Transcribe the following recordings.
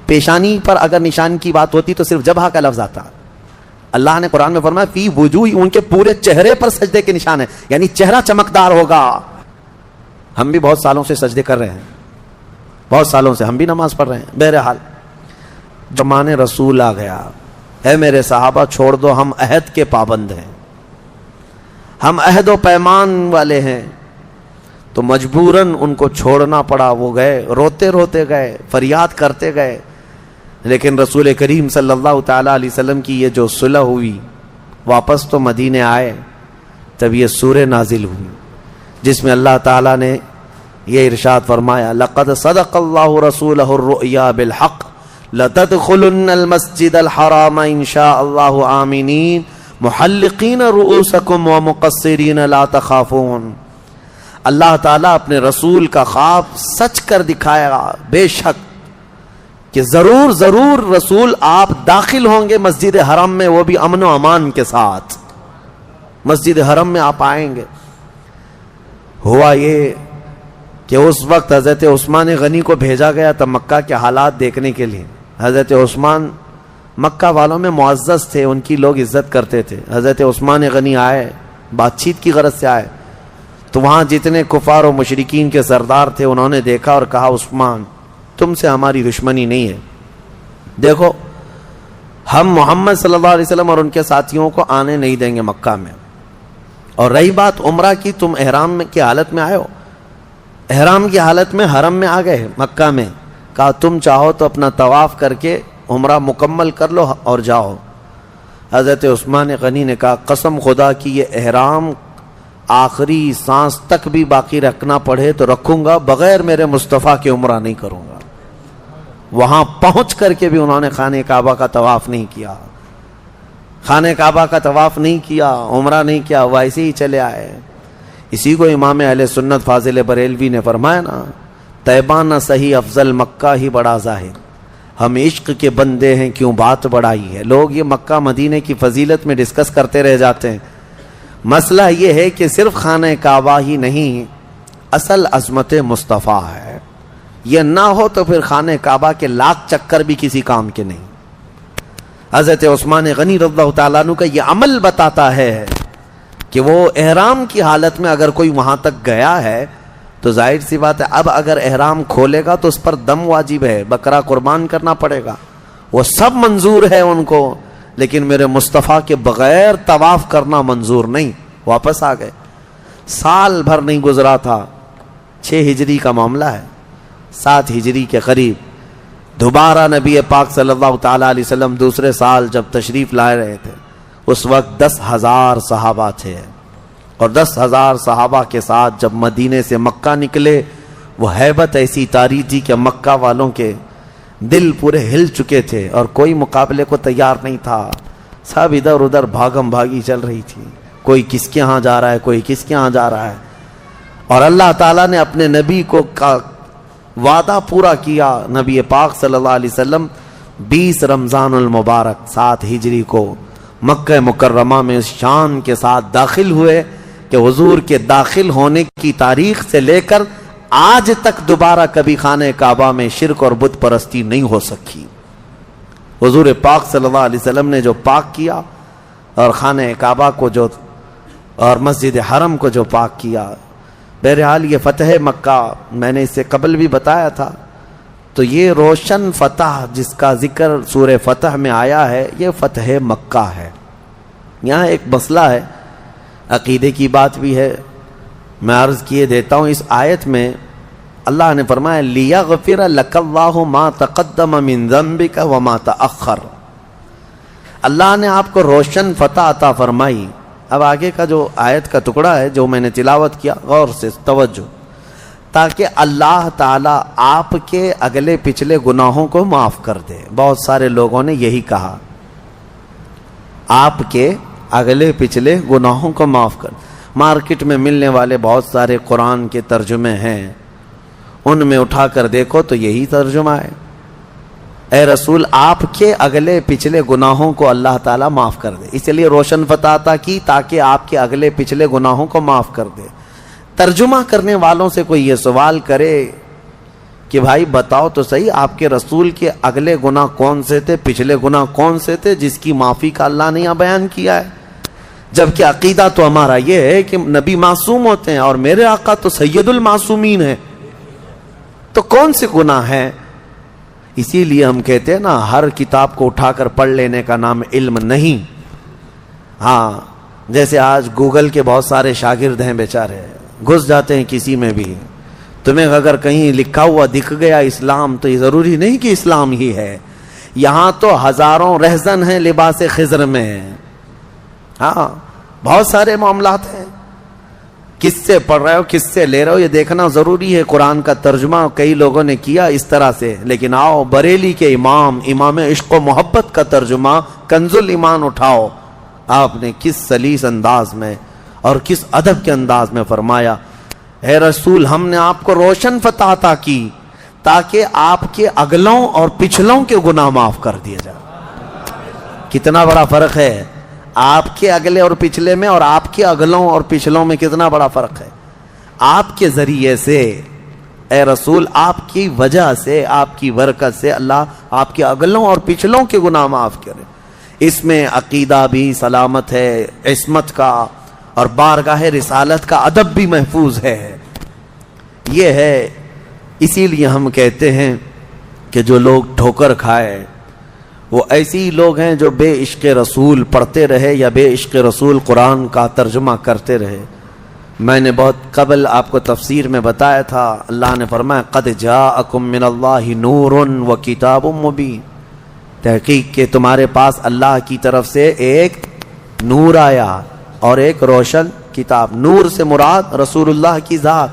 پیشانی پر اگر نشان کی بات ہوتی تو صرف جبہہ کا لفظ آتا. اللہ نے قرآن میں فرمایا فی وجوہ، ان کے پورے چہرے پر سجدے کے نشان ہے، یعنی چہرہ چمکدار ہوگا. ہم بھی بہت سالوں سے سجدے کر رہے ہیں، بہت سالوں سے ہم بھی نماز پڑھ رہے ہیں. بہرحال زمانے رسول آ گیا، اے میرے صحابہ چھوڑ دو، ہم عہد کے پابند ہیں، ہم عہد و پیمان والے ہیں. تو مجبوراً ان کو چھوڑنا پڑا. وہ گئے، روتے روتے گئے، فریاد کرتے گئے. لیکن رسول کریم صلی اللہ تعالیٰ علیہ وسلم کی یہ جو صلح ہوئی، واپس تو مدینے آئے، تب یہ سورہ نازل ہوئی جس میں اللہ تعالیٰ نے یہ ارشاد فرمایا لقد صدق اللہ رسولہ الرؤیا بالحق لتدخلن المسجد الحرام ان شاء اللہ آمنین محلقین رؤوسکم ومقصرین لا تخافون. اللہ تعالیٰ اپنے رسول کا خواب سچ کر دکھایا، بے شک کہ ضرور ضرور رسول آپ داخل ہوں گے مسجد حرم میں، وہ بھی امن و امان کے ساتھ. مسجد حرم میں آپ آئیں گے. ہوا یہ کہ اس وقت حضرت عثمان غنی کو بھیجا گیا تھا مکہ کے حالات دیکھنے کے لیے. حضرت عثمان مکہ والوں میں معزز تھے، ان کی لوگ عزت کرتے تھے. حضرت عثمان غنی آئے، بات چیت کی غرض سے آئے، تو وہاں جتنے کفار و مشرکین کے سردار تھے انہوں نے دیکھا اور کہا عثمان تم سے ہماری دشمنی نہیں ہے، دیکھو ہم محمد صلی اللہ علیہ وسلم اور ان کے ساتھیوں کو آنے نہیں دیں گے مکہ میں. اور رہی بات عمرہ کی، تم احرام کی حالت میں آئے ہو، احرام کی حالت میں حرم میں آ گئے مکہ میں. کہا تم چاہو تو اپنا طواف کر کے عمرہ مکمل کر لو اور جاؤ. حضرت عثمان غنی نے کہا قسم خدا کی یہ احرام آخری سانس تک بھی باقی رکھنا پڑے تو رکھوں گا، بغیر میرے مصطفیٰ کے عمرہ نہیں کروں گا. وہاں پہنچ کر کے بھی انہوں نے خانہ کعبہ کا طواف نہیں کیا، خانہ کعبہ کا طواف نہیں کیا، عمرہ نہیں کیا، ویسے ہی چلے آئے. اسی کو امام اہل سنت فاضل بریلوی نے فرمایا نا، طیبہ نہ صحیح افضل مکہ ہی بڑا ظاہر، ہم عشق کے بندے ہیں کیوں بات بڑائی ہے. لوگ یہ مکہ مدینے کی فضیلت میں ڈسکس کرتے رہ جاتے ہیں. مسئلہ یہ ہے کہ صرف خانہ کعبہ ہی نہیں، اصل عظمت مصطفیٰ ہے. یہ نہ ہو تو پھر خانہ کعبہ کے لاکھ چکر بھی کسی کام کے نہیں. حضرت عثمان غنی رضی اللہ تعالیٰ عنہ کا یہ عمل بتاتا ہے کہ وہ احرام کی حالت میں اگر کوئی وہاں تک گیا ہے تو ظاہر سی بات ہے اب اگر احرام کھولے گا تو اس پر دم واجب ہے، بکرا قربان کرنا پڑے گا، وہ سب منظور ہے ان کو، لیکن میرے مصطفیٰ کے بغیر طواف کرنا منظور نہیں. واپس آ گئے. سال بھر نہیں گزرا تھا، 6 ہجری کا معاملہ ہے، 7 ہجری کے قریب دوبارہ نبی پاک صلی اللہ تعالیٰ علیہ وسلم دوسرے سال جب تشریف لائے رہے تھے، اس وقت 10,000 صحابہ تھے. اور 10,000 صحابہ کے ساتھ جب مدینے سے مکہ نکلے، وہ ہیبت ایسی طاری تھی کہ مکہ والوں کے دل پورے ہل چکے تھے اور کوئی مقابلے کو تیار نہیں تھا. سب ادھر ادھر بھاگم بھاگی چل رہی تھی، کوئی کس کے ہاں جا رہا ہے، کوئی کس کے ہاں جا رہا ہے. اور اللہ تعالیٰ نے اپنے نبی کو وعدہ پورا کیا. نبی پاک صلی اللہ علیہ وسلم 20 رمضان المبارک 7 ہجری کو مکہ مکرمہ میں اس شان کے ساتھ داخل ہوئے کہ حضور کے داخل ہونے کی تاریخ سے لے کر آج تک دوبارہ کبھی خانہ کعبہ میں شرک اور بت پرستی نہیں ہو سکی. حضور پاک صلی اللہ علیہ وسلم نے جو پاک کیا اور خانہ کعبہ کو جو اور مسجد حرم کو جو پاک کیا. بہرحال یہ فتح مکہ میں نے اس سے قبل بھی بتایا تھا. تو یہ روشن فتح جس کا ذکر سورہ فتح میں آیا ہے یہ فتح مکہ ہے. یہاں ایک مسئلہ ہے، عقیدے کی بات بھی ہے، میں عرض کیے دیتا ہوں. اس آیت میں اللہ نے فرمایا لِيَغْفِرَ لَكَ اللَّهُ مَا تَقَدَّمَ مِن ذَنبِكَ وَمَا تَأَخَّرَ. اللہ نے آپ کو روشن فتح عطا فرمائی. اب آگے کا جو آیت کا ٹکڑا ہے جو میں نے تلاوت کیا، غور سے توجہ، تاکہ اللہ تعالیٰ آپ کے اگلے پچھلے گناہوں کو معاف کر دے. بہت سارے لوگوں نے یہی کہا، آپ کے اگلے پچھلے گناہوں کو معاف کر. مارکیٹ میں ملنے والے بہت سارے قرآن کے ترجمے ہیں، ان میں اٹھا کر دیکھو تو یہی ترجمہ ہے، اے رسول آپ کے اگلے پچھلے گناہوں کو اللہ تعالیٰ معاف کر دے. اس لیے روشن فتح عطا کی تاکہ آپ کے اگلے پچھلے گناہوں کو معاف کر دے. ترجمہ کرنے والوں سے کوئی یہ سوال کرے کہ بھائی بتاؤ تو صحیح آپ کے رسول کے اگلے گناہ کون سے تھے، پچھلے گناہ کون سے تھے جس کی معافی کا اللہ نے یہاں بیان کیا ہے؟ جبکہ عقیدہ تو ہمارا یہ ہے کہ نبی معصوم ہوتے ہیں اور میرے آقا تو سید المعصومین ہیں، تو کون سے گناہ ہیں؟ اسی لیے ہم کہتے ہیں نا، ہر کتاب کو اٹھا کر پڑھ لینے کا نام علم نہیں۔ ہاں، جیسے آج گوگل کے بہت سارے شاگرد ہیں بیچارے، گھس جاتے ہیں کسی میں بھی، تمہیں اگر کہیں لکھا ہوا دکھ گیا اسلام تو یہ ضروری نہیں کہ اسلام ہی ہے، یہاں تو ہزاروں رہزن ہیں لباس خضر میں۔ ہاں، بہت سارے معاملات ہیں، کس سے پڑھ رہے ہو، کس سے لے رہے ہو، یہ دیکھنا ضروری ہے۔ قرآن کا ترجمہ کئی لوگوں نے کیا اس طرح سے، لیکن آؤ بریلی کے امام عشق و محبت کا ترجمہ کنز الایمان اٹھاؤ، آپ نے کس سلیس انداز میں اور کس ادب کے انداز میں فرمایا، اے رسول ہم نے آپ کو روشن فتح عطا کی تاکہ آپ کے اگلوں اور پچھلوں کے گناہ معاف کر دیے جائیں۔ کتنا بڑا فرق ہے آپ کے اگلے اور پچھلے میں اور آپ کے اگلوں اور پچھلوں میں، کتنا بڑا فرق ہے۔ آپ کے ذریعے سے اے رسول، آپ کی وجہ سے، آپ کی برکت سے اللہ آپ کے اگلوں اور پچھلوں کے گناہ معاف کرے۔ اس میں عقیدہ بھی سلامت ہے، عصمت کا، اور بارگاہ رسالت کا ادب بھی محفوظ ہے۔ یہ ہے، اسی لیے ہم کہتے ہیں کہ جو لوگ ٹھوکر کھائے وہ ایسے ہی لوگ ہیں جو بے عشق رسول پڑھتے رہے یا بے عشق رسول قرآن کا ترجمہ کرتے رہے۔ میں نے بہت قبل آپ کو تفسیر میں بتایا تھا، اللہ نے فرمایا قد جاءکم من اللہ نور و کتاب مبین، تحقیق کہ تمہارے پاس اللہ کی طرف سے ایک نور آیا اور ایک روشن کتاب۔ نور سے مراد رسول اللہ کی ذات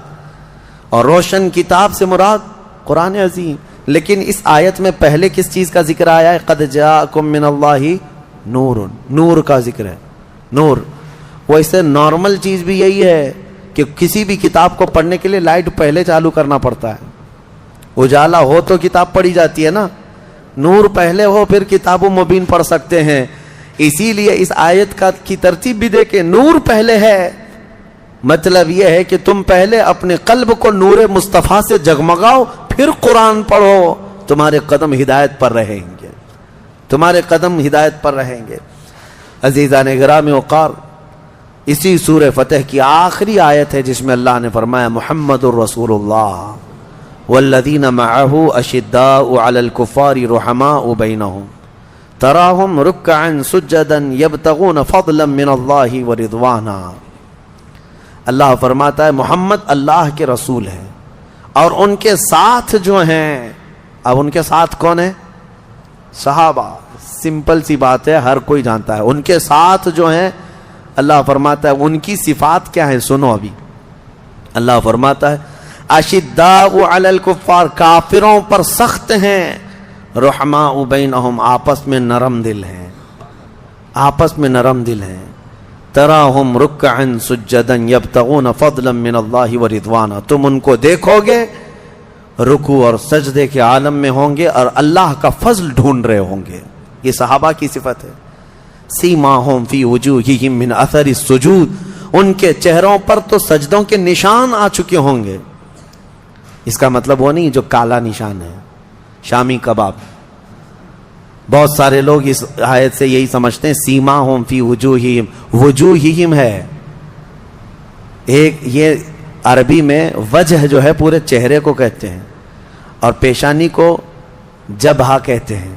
اور روشن کتاب سے مراد قرآن عظیم۔ لیکن اس آیت میں پہلے کس چیز کا ذکر آیا ہے؟ قد جاءکم من اللہ نور، نور کا ذکر ہے۔ نور ویسے نارمل چیز بھی یہی ہے کہ کسی بھی کتاب کو پڑھنے کے لیے لائٹ پہلے چالو کرنا پڑتا ہے، اجالا ہو تو کتاب پڑھی جاتی ہے نا، نور پہلے ہو پھر کتاب مبین پڑھ سکتے ہیں۔ اسی لیے اس آیت کی ترتیب بھی دیکھیں، نور پہلے ہے، مطلب یہ ہے کہ تم پہلے اپنے قلب کو نور مصطفیٰ سے جگمگاؤ، پھر قرآن پڑھو، تمہارے قدم ہدایت پر رہیں گے، تمہارے قدم ہدایت پر رہیں گے۔ عزیزان گرامی وقار، اسی سورہ فتح کی آخری آیت ہے جس میں اللہ نے فرمایا محمد الرسول اللہ والذین معہ اشداء علی الکفار رحماء بینہم تراہم رکعا سجدا یبتغون فضلا من اللہ ورضوانا۔ اللہ فرماتا ہے محمد اللہ کے رسول ہیں اور ان کے ساتھ جو ہیں، اب ان کے ساتھ کون ہے؟ صحابہ، سمپل سی بات ہے، ہر کوئی جانتا ہے۔ ان کے ساتھ جو ہیں، اللہ فرماتا ہے ان کی صفات کیا ہیں، سنو ابھی۔ اللہ فرماتا ہے اشداء علی الکفار، کافروں پر سخت ہیں، رحماء بینہم، آپس میں نرم دل ہیں، آپس میں نرم دل ہیں۔ تراہم رکعا سجدا یبتغون فضلا من اللہ ورضوانا، تم ان کو دیکھو گے رکوع اور سجدے کے عالم میں ہوں گے اور اللہ کا فضل ڈھونڈ رہے ہوں گے۔ یہ صحابہ کی صفت ہے۔ سیماہم فی وجوہہم من اثر السجود، ان کے چہروں پر تو سجدوں کے نشان آ چکے ہوں گے۔ اس کا مطلب وہ نہیں جو کالا نشان ہے، شامی کباب۔ بہت سارے لوگ اس آیت سے یہی سمجھتے ہیں سیماہم فی وجوہہم، وجوہہم ہے ایک، یہ عربی میں وجہ جو ہے پورے چہرے کو کہتے ہیں، اور پیشانی کو جبہہ کہتے ہیں۔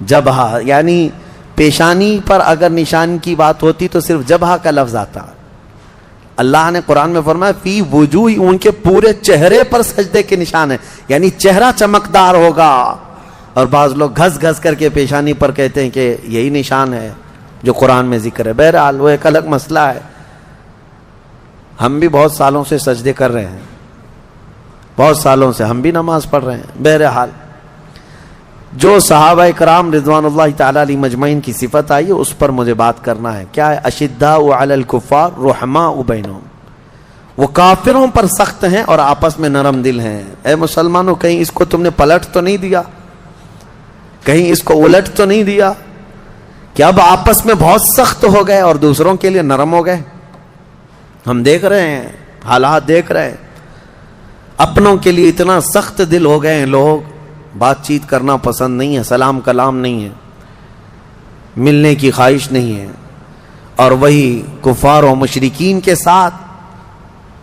جبہہ یعنی پیشانی پر اگر نشان کی بات ہوتی تو صرف جبہہ کا لفظ آتا۔ اللہ نے قرآن میں فرمایا فی وجوہ، ان کے پورے چہرے پر سجدے کے نشان ہیں، یعنی چہرہ چمکدار ہوگا۔ اور بعض لوگ گھس گھس کر کے پیشانی پر کہتے ہیں کہ یہی نشان ہے جو قرآن میں ذکر ہے۔ بہرحال وہ ایک الگ مسئلہ ہے، ہم بھی بہت سالوں سے سجدے کر رہے ہیں، بہت سالوں سے ہم بھی نماز پڑھ رہے ہیں۔ بہرحال جو صحابہ کرام رضوان اللہ تعالی علیہ مجمعین کی صفت آئی ہے اس پر مجھے بات کرنا ہے۔ کیا ہے؟ اشداء علی الکفار رحماء بینہم، وہ کافروں پر سخت ہیں اور آپس میں نرم دل ہیں۔ اے مسلمانوں، کہیں اس کو تم نے پلٹ تو نہیں دیا، کہیں اس کو الٹ تو نہیں دیا کہ اب آپس میں بہت سخت ہو گئے اور دوسروں کے لیے نرم ہو گئے؟ ہم دیکھ رہے ہیں، حالات دیکھ رہے ہیں۔ اپنوں کے لیے اتنا سخت دل ہو گئے ہیں لوگ، بات چیت کرنا پسند نہیں ہے، سلام کلام نہیں ہے، ملنے کی خواہش نہیں ہے، اور وہی کفار و مشرکین کے ساتھ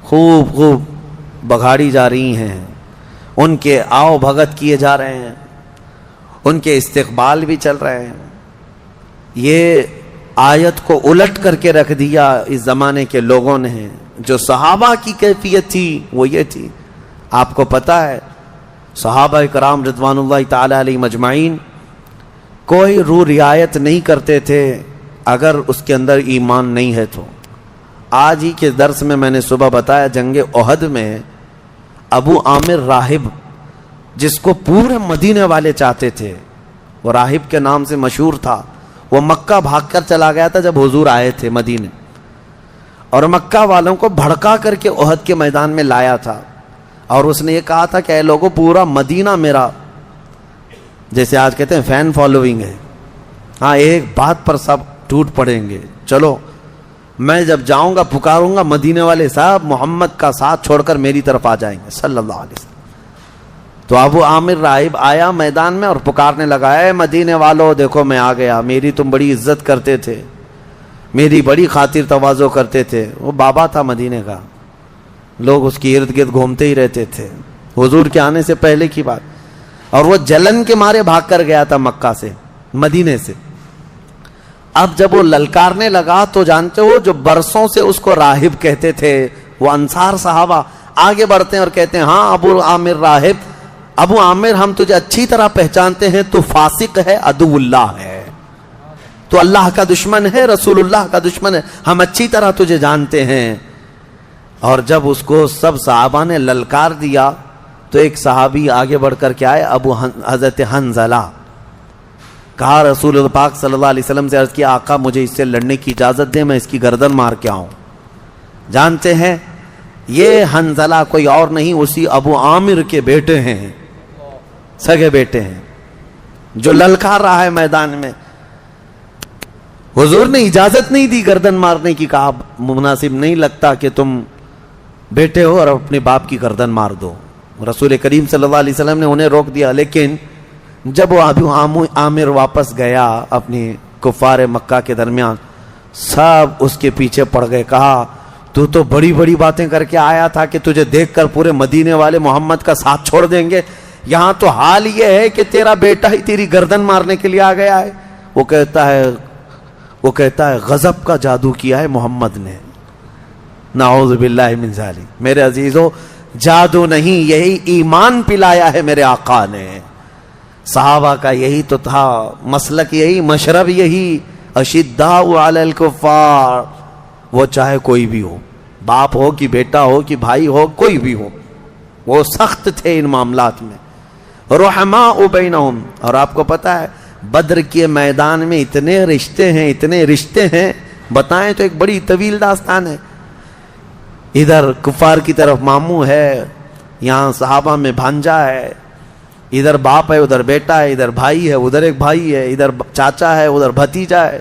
خوب بگاڑی جا رہی ہیں، ان کے آؤ بھگت کیے جا رہے ہیں، ان کے استقبال بھی چل رہے ہیں۔ یہ آیت کو الٹ کر کے رکھ دیا اس زمانے کے لوگوں نے۔ جو صحابہ کی کیفیت تھی وہ یہ تھی، آپ کو پتہ ہے صحابہ کرام رضوان اللہ تعالی علیہ مجمعین کوئی رو رعایت نہیں کرتے تھے اگر اس کے اندر ایمان نہیں ہے تو۔ آج ہی کے درس میں نے صبح بتایا، جنگ احد میں ابو عامر راہب، جس کو پورے مدینے والے چاہتے تھے، وہ راہب کے نام سے مشہور تھا، وہ مکہ بھاگ کر چلا گیا تھا جب حضور آئے تھے مدینے، اور مکہ والوں کو بھڑکا کر کے احد کے میدان میں لایا تھا، اور اس نے یہ کہا تھا کہ اے لوگوں پورا مدینہ میرا، جیسے آج کہتے ہیں فین فالوئنگ ہے، ہاں ایک بات پر سب ٹوٹ پڑیں گے، چلو میں جب جاؤں گا پکاروں گا مدینے والے صاحب محمد کا ساتھ چھوڑ کر میری طرف آ جائیں گے صلی اللہ علیہ وسلم۔ تو ابو عامر راہب آیا میدان میں اور پکارنے لگا، اے مدینے والو دیکھو میں آ گیا، میری تم بڑی عزت کرتے تھے، میری بڑی خاطر تواضع کرتے تھے۔ وہ بابا تھا مدینے کا، لوگ اس کی ارد گرد گھومتے ہی رہتے تھے، حضور کے آنے سے پہلے کی بات، اور وہ جلن کے مارے بھاگ کر گیا تھا مکہ سے، مدینے سے۔ اب جب وہ للکارنے لگا تو جانتے ہو جو برسوں سے اس کو راہب کہتے تھے وہ انصار صحابہ آگے بڑھتے ہیں اور کہتے ہیں، ہاں ابو عامر راہب، ابو عامر ہم تجھے اچھی طرح پہچانتے ہیں، تو فاسق ہے، عدو اللہ ہے، تو اللہ کا دشمن ہے، رسول اللہ کا دشمن ہے، ہم اچھی طرح تجھے جانتے ہیں۔ اور جب اس کو سب صحابہ نے للکار دیا تو ایک صحابی آگے بڑھ کر کے آئے، حضرت حنظلہ، کہا رسول اللہ پاک صلی اللہ علیہ وسلم سے عرض کیا، آقا مجھے اس سے لڑنے کی اجازت دیں، میں اس کی گردن مار کے آؤں۔ جانتے ہیں یہ حنظلہ کوئی اور نہیں، اسی ابو عامر کے بیٹے ہیں، سگے بیٹے ہیں، جو للکار رہا ہے میدان میں۔ حضور نے اجازت نہیں دی گردن مارنے کی، کہا مناسب نہیں لگتا کہ تم بیٹے ہو اور اپنے باپ کی گردن مار دو۔ رسول کریم صلی اللہ علیہ وسلم نے انہیں روک دیا، لیکن جب وہ ابو عامر واپس گیا اپنی کفار مکہ کے درمیان، سب اس کے پیچھے پڑ گئے، کہا تو بڑی بڑی باتیں کر کے آیا تھا کہ تجھے دیکھ کر پورے مدینے والے محمد کا ساتھ چھوڑ دیں گے، یہاں تو حال یہ ہے کہ تیرا بیٹا ہی تیری گردن مارنے کے لیے آ گیا ہے۔ وہ کہتا ہے غضب کا جادو کیا ہے محمد نے، نعوذ باللہ من ذالک۔ میرے عزیزو، جادو نہیں، یہی ایمان پلایا ہے میرے آقا نے۔ صحابہ کا یہی تو تھا مسلک، یہی مشرب، یہی اشداء علی الکفار، وہ چاہے کوئی بھی ہو، باپ ہو کہ بیٹا ہو کہ بھائی ہو، کوئی بھی ہو، وہ سخت تھے ان معاملات میں۔ رحماء بینہم، اور آپ کو پتہ ہے بدر کے میدان میں اتنے رشتے ہیں، بتائیں تو ایک بڑی طویل داستان ہے۔ ادھر کفار کی طرف ماموں ہے، یہاں صحابہ میں بھانجا ہے، ادھر باپ ہے ادھر بیٹا ہے، ادھر بھائی ہے ادھر ایک بھائی ہے، ادھر چاچا ہے ادھر بھتیجا ہے،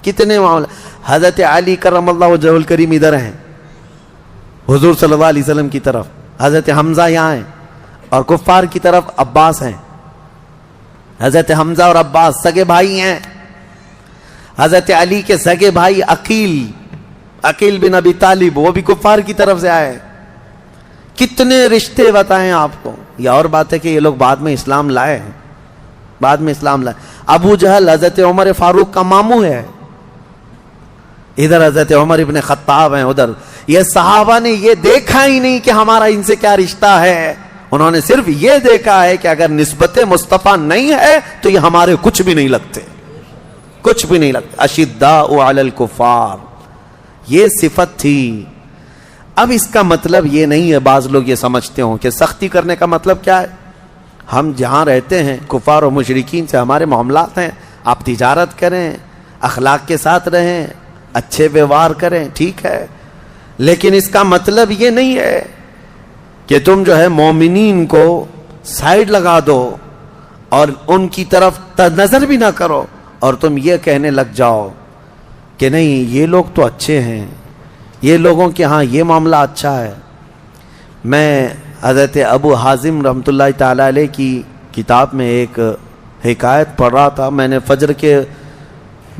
کتنے معاملے۔ حضرت علی کرم اللہ وجہہ الکریم ادھر ہیں حضور صلی اللہ علیہ وسلم کی طرف، حضرت حمزہ یہاں ہیں، اور کفار کی طرف عباس ہیں۔ حضرت حمزہ اور عباس سگے بھائی ہیں۔ حضرت علی کے سگے بھائی عقیل بن ابی طالب، وہ بھی کفار کی طرف سے آئے۔ کتنے رشتے بتائیں آپ کو۔ یہ اور بات ہے کہ یہ لوگ بعد میں اسلام لائے ہیں، ابو جہل حضرت عمر فاروق کا ماموں ہے، ادھر حضرت عمر ابن خطاب ہیں ادھر۔ یہ صحابہ نے یہ دیکھا ہی نہیں کہ ہمارا ان سے کیا رشتہ ہے، انہوں نے صرف یہ دیکھا ہے کہ اگر نسبت مصطفیٰ نہیں ہے تو یہ ہمارے کچھ بھی نہیں لگتے، کچھ بھی نہیں لگتے۔ اشداء علی الکفار، یہ صفت تھی۔ اب اس کا مطلب یہ نہیں ہے، بعض لوگ یہ سمجھتے ہوں کہ سختی کرنے کا مطلب کیا ہے، ہم جہاں رہتے ہیں کفار و مشرکین سے ہمارے معاملات ہیں، آپ تجارت کریں، اخلاق کے ساتھ رہیں، اچھے ویوہار کریں، ٹھیک ہے، لیکن اس کا مطلب یہ نہیں ہے کہ تم جو ہے مومنین کو سائیڈ لگا دو اور ان کی طرف نظر بھی نہ کرو اور تم یہ کہنے لگ جاؤ کہ نہیں یہ لوگ تو اچھے ہیں، یہ لوگوں کے ہاں یہ معاملہ اچھا ہے۔ میں حضرت ابو حازم رحمۃ اللہ تعالی علیہ کی کتاب میں ایک حکایت پڑھ رہا تھا. میں نے فجر کے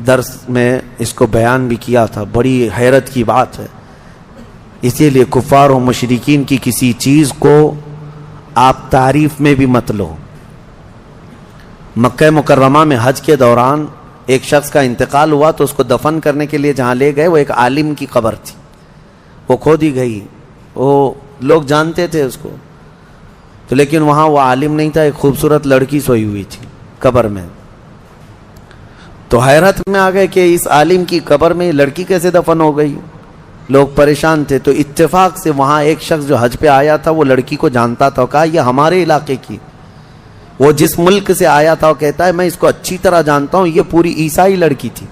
درس میں اس کو بیان بھی کیا تھا. بڑی حیرت کی بات ہے. اسی لیے کفار و مشرکین کی کسی چیز کو آپ تعریف میں بھی مت لو. مکہ مکرمہ میں حج کے دوران ایک شخص کا انتقال ہوا تو اس کو دفن کرنے کے لیے جہاں لے گئے وہ ایک عالم کی قبر تھی. وہ کھودی گئی. وہ لوگ جانتے تھے اس کو تو, لیکن وہاں وہ عالم نہیں تھا. ایک خوبصورت لڑکی سوئی ہوئی تھی قبر میں. تو حیرت میں آ گئے کہ اس عالم کی قبر میں لڑکی کیسے دفن ہو گئی. لوگ پریشان تھے. تو اتفاق سے وہاں ایک شخص جو حج پہ آیا تھا وہ لڑکی کو جانتا تھا. کہا یہ ہمارے علاقے کی, وہ جس ملک سے آیا تھا وہ کہتا ہے میں اس کو اچھی طرح جانتا ہوں. یہ پوری عیسائی لڑکی تھی.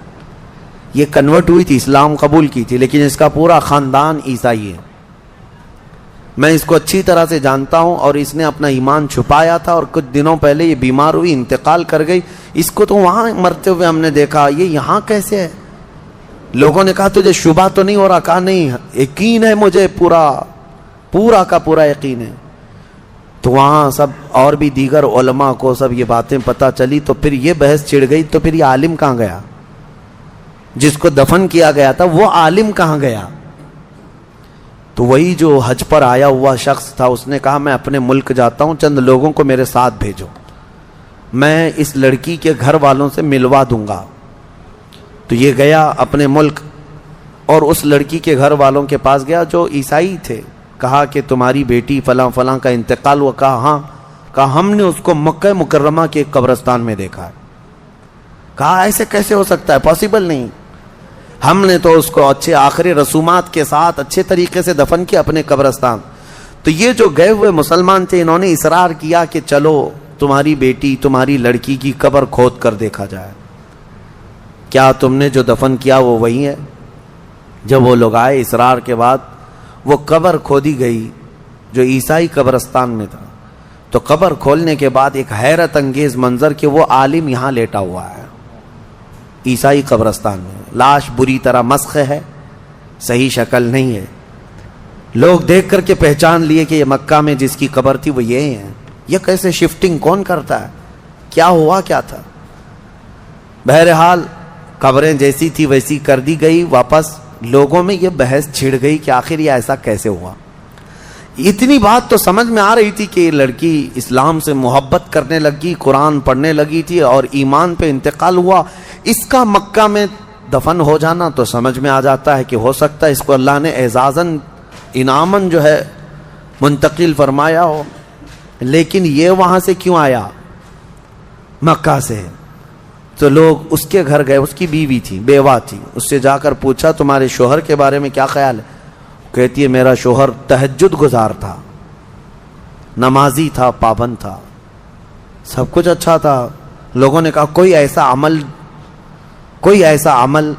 یہ کنورٹ ہوئی تھی, اسلام قبول کی تھی, لیکن اس کا پورا خاندان عیسائی ہے. میں اس کو اچھی طرح سے جانتا ہوں اور اس نے اپنا ایمان چھپایا تھا اور کچھ دنوں پہلے یہ بیمار ہوئی, انتقال کر گئی. اس کو تو وہاں مرتے ہوئے ہم نے دیکھا, یہ یہاں کیسے ہے. لوگوں نے کہا تجھے شبہ تو نہیں ہو رہا؟ کہا نہیں, یقین ہے مجھے, پورا کا پورا یقین ہے. تو وہاں سب اور بھی دیگر علماء کو سب یہ باتیں پتہ چلی. تو پھر یہ بحث چھڑ گئی. تو پھر یہ عالم کہاں گیا جس کو دفن کیا گیا تھا؟ وہ عالم کہاں گیا؟ تو وہی جو حج پر آیا ہوا شخص تھا اس نے کہا میں اپنے ملک جاتا ہوں, چند لوگوں کو میرے ساتھ بھیجو, میں اس لڑکی کے گھر والوں سے ملوا دوں گا. تو یہ گیا اپنے ملک اور اس لڑکی کے گھر والوں کے پاس گیا جو عیسائی تھے. کہا کہ تمہاری بیٹی فلاں فلاں کا انتقال ہوا. کہا ہاں. کہا ہم نے اس کو مکہ مکرمہ کے ایک قبرستان میں دیکھا ہے. کہا ایسے کیسے ہو سکتا ہے, پاسبل نہیں. ہم نے تو اس کو اچھے آخری رسومات کے ساتھ اچھے طریقے سے دفن کیا اپنے قبرستان. تو یہ جو گئے ہوئے مسلمان تھے انہوں نے اصرار کیا کہ چلو تمہاری بیٹی تمہاری لڑکی کی قبر کھود کر دیکھا جائے, کیا تم نے جو دفن کیا وہ وہی ہے. جب وہ لوگ آئے اصرار کے بعد وہ قبر کھودی گئی جو عیسائی قبرستان میں تھا. تو قبر کھولنے کے بعد ایک حیرت انگیز منظر کہ وہ عالم یہاں لیٹا ہوا ہے عیسائی قبرستان میں. لاش بری طرح مسخ ہے, صحیح شکل نہیں ہے. لوگ دیکھ کر کے پہچان لیے کہ یہ مکہ میں جس کی قبر تھی وہ یہی ہے. یہ کیسے شفٹنگ کون کرتا ہے, کیا ہوا کیا تھا. بہرحال قبریں جیسی تھی ویسی کر دی گئی واپس. لوگوں میں یہ بحث چھڑ گئی کہ آخر یہ ایسا کیسے ہوا. اتنی بات تو سمجھ میں آ رہی تھی کہ یہ لڑکی اسلام سے محبت کرنے لگی, قرآن پڑھنے لگی تھی اور ایمان پہ انتقال ہوا. اس کا مکہ میں دفن ہو جانا تو سمجھ میں آ جاتا ہے کہ ہو سکتا ہے اس کو اللہ نے اعزازاً انعاماً جو ہے منتقل فرمایا ہو. لیکن یہ وہاں سے کیوں آیا مکہ سے؟ تو لوگ اس کے گھر گئے. اس کی بیوی تھی, بیوہ تھی. اس سے جا کر پوچھا تمہارے شوہر کے بارے میں کیا خیال ہے؟ کہتی ہے میرا شوہر تہجد گزار تھا, نمازی تھا, پابند تھا, سب کچھ اچھا تھا. لوگوں نے کہا کوئی ایسا عمل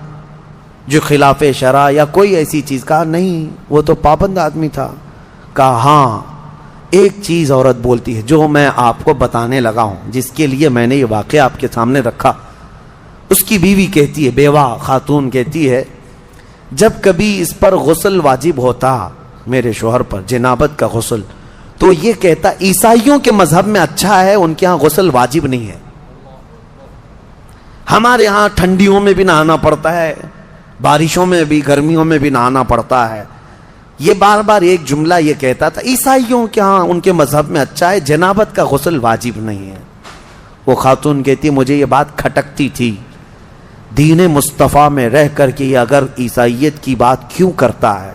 جو خلاف شرع یا کوئی ایسی چیز. کہا نہیں, وہ تو پابند آدمی تھا. کہا ہاں ایک چیز عورت بولتی ہے جو میں آپ کو بتانے لگا ہوں, جس کے لیے میں نے یہ واقعہ آپ کے سامنے رکھا. اس کی بیوی کہتی ہے, بیوہ خاتون کہتی ہے جب کبھی اس پر غسل واجب ہوتا میرے شوہر پر, جنابت کا غسل, تو یہ کہتا عیسائیوں کے مذہب میں اچھا ہے, ان کے ہاں غسل واجب نہیں ہے. ہمارے ہاں ٹھنڈیوں میں بھی نہانا پڑتا ہے, بارشوں میں بھی, گرمیوں میں بھی نہانا پڑتا ہے. یہ بار بار ایک جملہ یہ کہتا تھا عیسائیوں کے ہاں ان کے مذہب میں اچھا ہے, جنابت کا غسل واجب نہیں ہے. وہ خاتون کہتی مجھے یہ بات کھٹکتی تھی دین مصطفیٰ میں رہ کر کے یہ اگر عیسائیت کی بات کیوں کرتا ہے.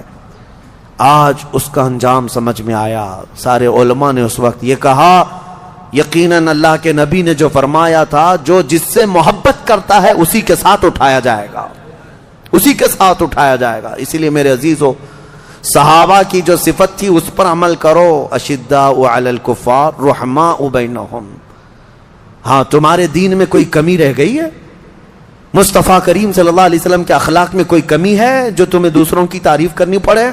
آج اس کا انجام سمجھ میں آیا. سارے علماء نے اس وقت یہ کہا یقیناً اللہ کے نبی نے جو فرمایا تھا جو جس سے محبت کرتا ہے اسی کے ساتھ اٹھایا جائے گا, اسی کے ساتھ اٹھایا جائے گا. اسی لیے میرے عزیزو صحابہ کی جو صفت تھی اس پر عمل کرو. اشداء علی الکفار رحماء بینہم. ہاں تمہارے دین میں کوئی کمی رہ گئی ہے؟ مصطفیٰ کریم صلی اللہ علیہ وسلم کے اخلاق میں کوئی کمی ہے جو تمہیں دوسروں کی تعریف کرنی پڑے؟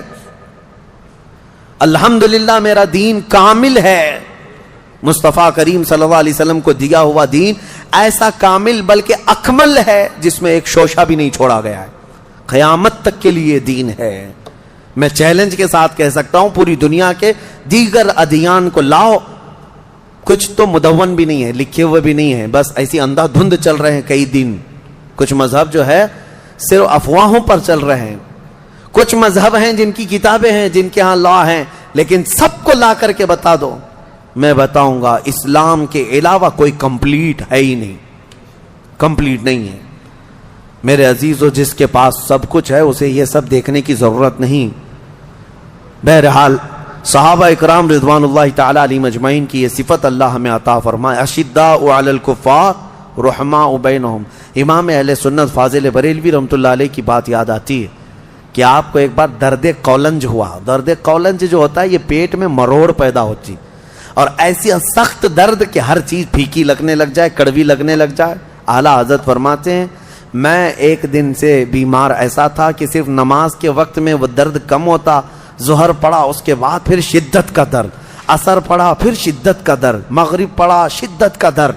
الحمدللہ میرا دین کامل ہے. مصطفیٰ کریم صلی اللہ علیہ وسلم کو دیا ہوا دین ایسا کامل بلکہ اکمل ہے جس میں ایک شوشہ بھی نہیں چھوڑا گیا ہے. قیامت تک کے لیے دین ہے. میں چیلنج کے ساتھ کہہ سکتا ہوں پوری دنیا کے دیگر ادیان کو لاؤ، کچھ تو مدون بھی نہیں ہے، لکھے ہوئے بھی نہیں ہے، بس ایسی اندھا دھند چل رہے ہیں کئی دن. کچھ مذہب جو ہے صرف افواہوں پر چل رہے ہیں، کچھ مذہب ہیں جن کی کتابیں ہیں، جن کے ہاں لا ہیں، لیکن سب کو لا کر کے بتا دو، میں بتاؤں گا اسلام کے علاوہ کوئی کمپلیٹ ہے ہی نہیں، کمپلیٹ نہیں ہے. میرے عزیزو، جس کے پاس سب کچھ ہے اسے یہ سب دیکھنے کی ضرورت نہیں. بہرحال صحابہ اکرام رضوان اللہ تعالی علیہم اجمعین کی یہ صفت اللہ ہمیں عطا فرمائے. اشداء علی الکفار رحماء بینہم. امام اہل سنت فاضل بریلوی رحمۃ اللہ علیہ کی بات یاد آتی ہے کہ آپ کو ایک بار درد قولنج ہوا. درد قولنج جو ہوتا ہے یہ پیٹ میں مروڑ پیدا ہوتی اور ایسی سخت درد کہ ہر چیز پھیکی لگنے لگ جائے، کڑوی لگنے لگ جائے. اعلیٰ حضرت فرماتے ہیں میں ایک دن سے بیمار ایسا تھا کہ صرف نماز کے وقت میں وہ درد کم ہوتا، ظہر پڑا اس کے بعد پھر شدت کا درد، عصر پڑا پھر شدت کا درد، مغرب پڑا شدت کا درد.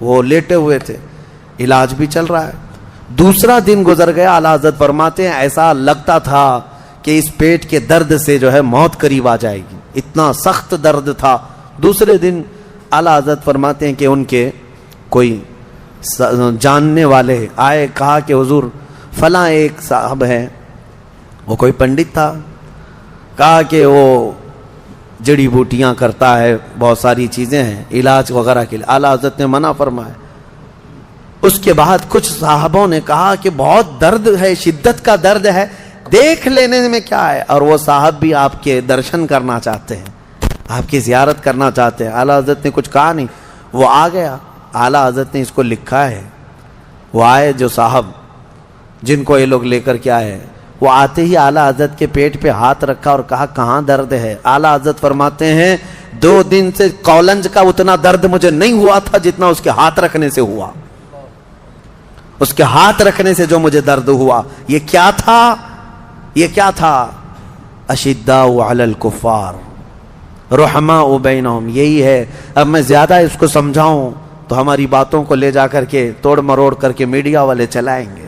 وہ لیٹے ہوئے تھے، علاج بھی چل رہا ہے. دوسرا دن گزر گیا، اعلیٰ حضرت فرماتے ہیں ایسا لگتا تھا کہ اس پیٹ کے درد سے جو ہے موت قریب آ جائے گی، اتنا سخت درد تھا. دوسرے دن اعلیٰ حضرت فرماتے ہیں کہ ان کے کوئی جاننے والے آئے، کہا کہ حضور فلاں ایک صاحب ہے، وہ کوئی پنڈت تھا، کہا کہ وہ جڑی بوٹیاں کرتا ہے، بہت ساری چیزیں ہیں علاج وغیرہ کے لیے. اعلیٰ حضرت نے منع فرمایا. اس کے بعد کچھ صاحبوں نے کہا کہ بہت درد ہے، شدت کا درد ہے، دیکھ لینے میں کیا ہے. اور وہ صاحب بھی آپ کے درشن کرنا چاہتے ہیں، آپ کی زیارت کرنا چاہتے ہیں. اعلیٰ حضرت نے کچھ کہا نہیں، وہ آ گیا. اعلیٰ حضرت نے اس کو لکھا ہے. وہ آئے جو صاحب جن کو یہ لوگ لے کر کے آئے، وہ آتے ہی اعلیٰ حضرت کے پیٹ پہ ہاتھ رکھا اور کہا کہاں درد ہے. اعلیٰ حضرت فرماتے ہیں 2 دن سے قولنج کا اتنا درد مجھے نہیں ہوا تھا جتنا اس کے ہاتھ رکھنے سے ہوا. اس کے ہاتھ رکھنے سے جو مجھے درد ہوا، یہ کیا تھا؟ یہ کیا تھا؟ اشداء علی الکفار رحماء بینہم. یہی ہے. اب میں زیادہ اس کو سمجھاؤں تو ہماری باتوں کو لے جا کر کے توڑ مروڑ کر کے میڈیا والے چلائیں گے.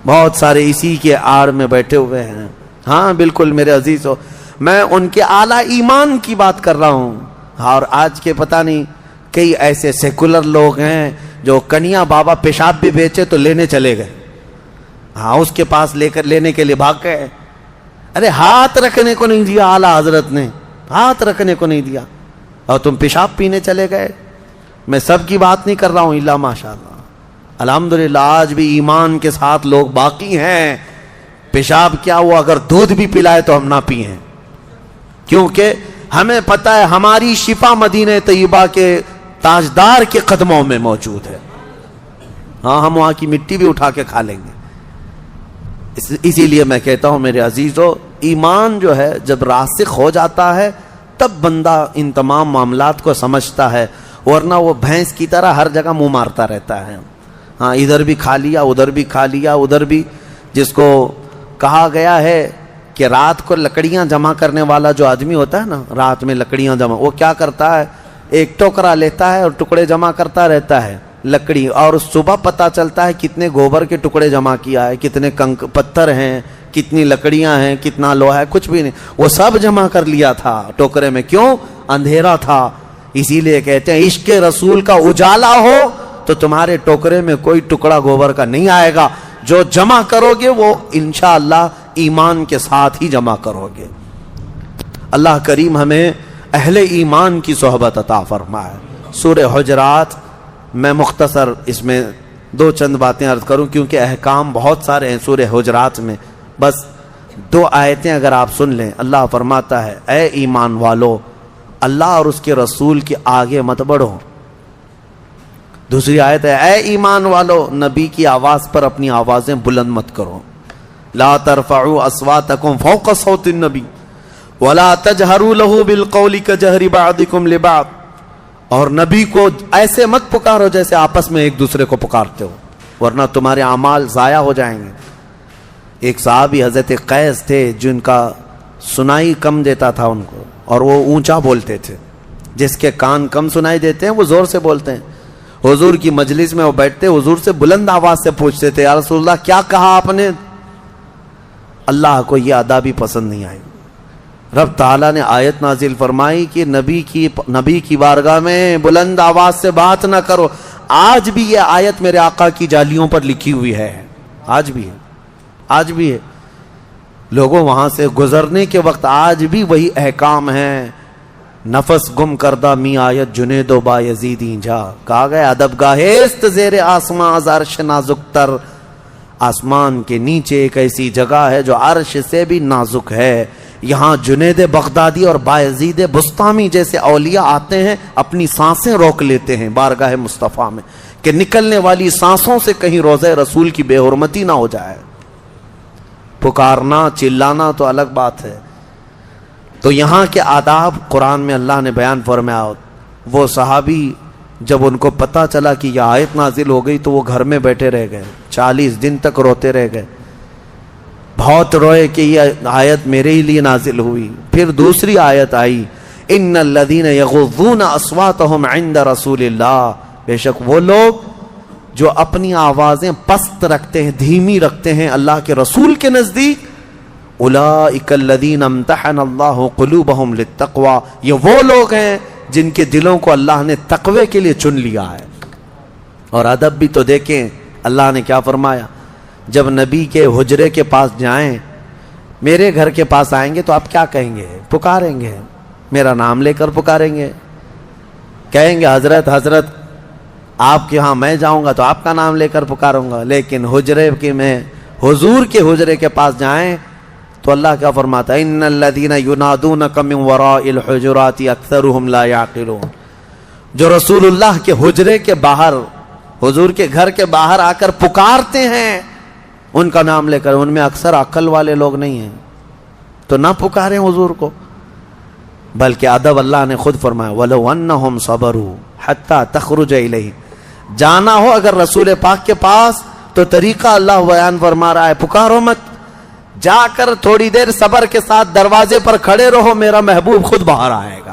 بہت سارے اسی کے آڑ میں بیٹھے ہوئے ہیں. ہاں بالکل میرے عزیزو، میں ان کے اعلیٰ ایمان کی بات کر رہا ہوں. اور آج کے پتہ نہیں کئی ایسے سیکولر لوگ ہیں جو کنیا بابا پیشاب بھی بیچے تو لینے چلے گئے. ہاں اس کے پاس لے کر لینے کے لیے بھاگ گئے. ارے ہاتھ رکھنے کو نہیں دیا اعلیٰ حضرت نے، ہاتھ رکھنے کو نہیں دیا اور تم پیشاب پینے چلے گئے. میں سب کی بات نہیں کر رہا ہوں، الا ماشاء اللہ الحمدللہ آج بھی ایمان کے ساتھ لوگ باقی ہیں. پیشاب کیا ہوا، اگر دودھ بھی پلائے تو ہم نہ پیئیں، کیونکہ ہمیں پتہ ہے ہماری شفا مدینہ طیبہ کے تاجدار کے قدموں میں موجود ہے. ہاں ہم وہاں کی مٹی بھی اٹھا کے کھا لیں گے. اسی لیے میں کہتا ہوں میرے عزیزو، ایمان جو ہے جب راسخ ہو جاتا ہے تب بندہ ان تمام معاملات کو سمجھتا ہے، ورنہ وہ بھینس کی طرح ہر جگہ منہ مارتا رہتا ہے. ہاں ادھر بھی کھا لیا، ادھر بھی کھا لیا، ادھر بھی. جس کو کہا گیا ہے کہ رات کو لکڑیاں جمع کرنے والا جو آدمی ہوتا ہے نا، رات میں لکڑیاں جمع، وہ کیا کرتا ہے، ایک ٹوکرا لیتا ہے اور ٹکڑے جمع کرتا رہتا ہے لکڑی، اور صبح پتہ چلتا ہے کتنے گوبر کے ٹکڑے جمع کیا ہے، کتنے پتھر ہیں، کتنی لکڑیاں ہیں، کتنا لوہا ہے، کچھ بھی نہیں، وہ سب جمع کر لیا تھا ٹوکرے میں. کیوں؟ اندھیرا تھا. اسی لیے کہتے ہیں عشق رسول کا اجالا ہو تو تمہارے ٹوکرے میں کوئی ٹکڑا گوبر کا نہیں آئے گا. جو جمع کرو گے وہ انشاءاللہ ایمان کے ساتھ ہی جمع کرو گے. اللہ کریم ہمیں اہل ایمان کی صحبت عطا فرمائے. سورہ حجرات، میں مختصر اس میں 2 چند باتیں عرض کروں کیونکہ احکام بہت سارے ہیں سورہ حجرات میں. بس 2 آیتیں اگر آپ سن لیں. اللہ فرماتا ہے اے ایمان والو، اللہ اور اس کے رسول کے آگے مت بڑھو. دوسری آیت ہے اے ایمان والو، نبی کی آواز پر اپنی آوازیں بلند مت کرو. لا ترفعوا اصواتکم فوق صوت النبی ولا تجہروا له بالقول کجہر بعضکم لبعض. اور نبی کو ایسے مت پکارو جیسے آپس میں ایک دوسرے کو پکارتے ہو، ورنہ تمہارے اعمال ضائع ہو جائیں گے. ایک صحابی حضرت قیس تھے جن کا سنائی کم دیتا تھا ان کو، اور وہ اونچا بولتے تھے. جس کے کان کم سنائی دیتے ہیں وہ زور سے بولتے ہیں. حضور کی مجلس میں وہ بیٹھتے، حضور سے بلند آواز سے پوچھتے تھے یا رسول اللہ کیا کہا آپ نے؟ اللہ کو یہ ادا بھی پسند نہیں آئی. رب تعالیٰ نے آیت نازل فرمائی کہ نبی کی بارگاہ میں بلند آواز سے بات نہ کرو. آج بھی یہ آیت میرے آقا کی جالیوں پر لکھی ہوئی ہے. آج بھی ہے. لوگوں وہاں سے گزرنے کے وقت آج بھی وہی احکام ہیں. نفس گم کردہ می آیت جنید و با یزیدی جا. کہا گیا ادب گاہست زیر آسمان از عرش نازک تر. آسمان کے نیچے ایک ایسی جگہ ہے جو عرش سے بھی نازک ہے. یہاں جنید بغدادی اور بایزید بسطامی جیسے اولیاء آتے ہیں, اپنی سانسیں روک لیتے ہیں بارگاہ مصطفیٰ میں کہ نکلنے والی سانسوں سے کہیں روضہ رسول کی بے حرمتی نہ ہو جائے. پکارنا چلانا تو الگ بات ہے. تو یہاں کے آداب قرآن میں اللہ نے بیان فرمایا. وہ صحابی جب ان کو پتا چلا کہ یہ آیت نازل ہو گئی تو وہ گھر میں بیٹھے رہ گئے. 40 دن تک روتے رہ گئے. بہت روئے کہ یہ آیت میرے ہی لیے نازل ہوئی. پھر دوسری آیت آئی, ان الذین یغضون اصواتهم عند رسول اللہ. بے شک وہ لوگ جو اپنی آوازیں پست رکھتے ہیں, دھیمی رکھتے ہیں اللہ کے رسول کے نزدیک. اولئک الذین امتحن اللہ قلوبهم للتقوی. یہ وہ لوگ ہیں جن کے دلوں کو اللہ نے تقوی کے لیے چن لیا ہے. اور ادب بھی تو دیکھیں اللہ نے کیا فرمایا. جب نبی کے حجرے کے پاس جائیں, میرے گھر کے پاس آئیں گے تو آپ کیا کہیں گے؟ پکاریں گے, میرا نام لے کر پکاریں گے. کہیں گے حضرت آپ کے ہاں میں جاؤں گا تو آپ کا نام لے کر پکاروں گا. لیکن حجرے کے میں حضور کے حجرے کے پاس جائیں تو اللہ کیا فرماتا ہے, ان الذین ینادونک من وراء الحجرات اکثرهم لا یعقلون. جو رسول اللہ کے حجرے کے باہر, حضور کے گھر کے باہر آ کر پکارتے ہیں ان کا نام لے کر, ان میں اکثر عقل والے لوگ نہیں ہیں. تو نہ پکاریں حضور کو. بلکہ ادب اللہ نے خود فرمایا, وَلَوْ أَنَّهُمْ صَبَرُوا حَتَّى تَخْرُجَ إِلَيْهِ. جانا ہو اگر رسول پاک کے پاس تو طریقہ اللہ بیان فرما رہا ہے, پکارو مت, جا کر تھوڑی دیر صبر کے ساتھ دروازے پر کھڑے رہو, میرا محبوب خود باہر آئے گا.